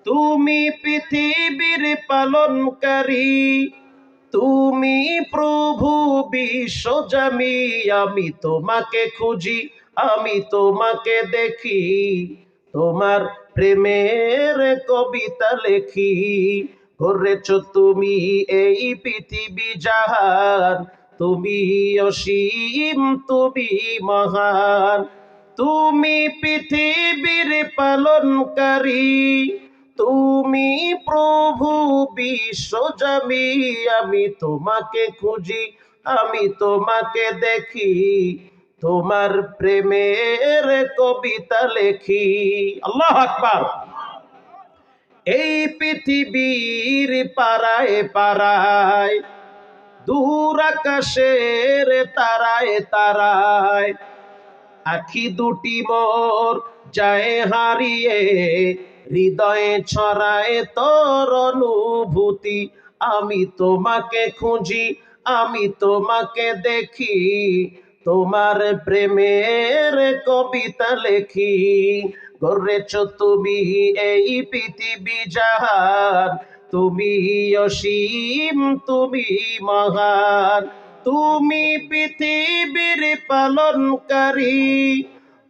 তুমি পৃথিবীর পালনকারী, তুমি প্রভু বিশ্বজামি। আমি তোমাকে খুঁজি, আমি তোমাকে দেখি, তোমার প্রেমের কবিতা লেখি। করেছ তুমি এই পৃথিবী জাহান, তুমি অসীম, তুমি মহান। তুমি পৃথিবীর পালনকারী, তুমি প্রভু বিশ্বজামি। আমি তোমাকে খুঁজি, আমি তোমাকে দেখি, তোমার প্রেমের কবিতা লেখি। আল্লাহু আকবার। এই পৃথিবীর পারায় পারায়, দূর আকাশের তারায় তারায়, আখি দুটি মোর যায় হারিয়ে, হৃদয়ে ছড়ায় তোর অনুভূতি। আমি তোমাকে খুঁজি, আমি তোমাকে দেখি, তোমার প্রেমের কবিতা লেখি। গড়েছ তুমি এই পৃথিবী জাহান, তুমি অসীম, তুমি মহান। তুমি পৃথিবীর পালনকারী,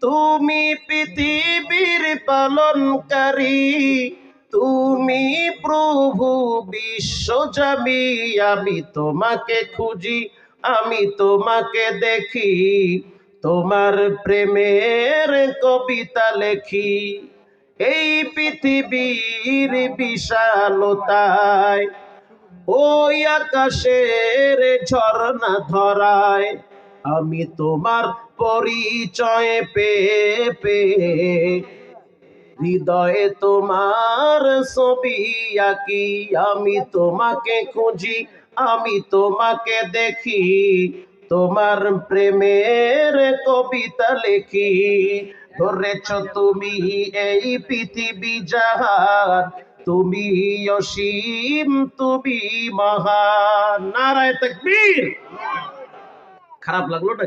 তুমি পৃথিবীর পালনকারী, তুমি প্রভু বিশ্বজামি। আমি তোমাকে খুঁজি, আমি তোমাকে দেখি, তোমার প্রেমের কবিতা লেখি। এই পৃথিবীর বিশালতায়, ওই আকাশের ঝর্ণা ধরায়, আমি তোমার পরিচয় পেয়ে পেয়ে, হৃদয়ে তোমার ছবি আঁকি। আমি তোমাকে খুঁজি, আমি তোমাকে দেখি, তোমার প্রেমের কবিতা লেখি। ধরেছ তুমি এই পৃথিবী জাহান, তুমি অসীম, তুমি মহান। নারায়ে তাকবীর। খারাপ লাগলো না?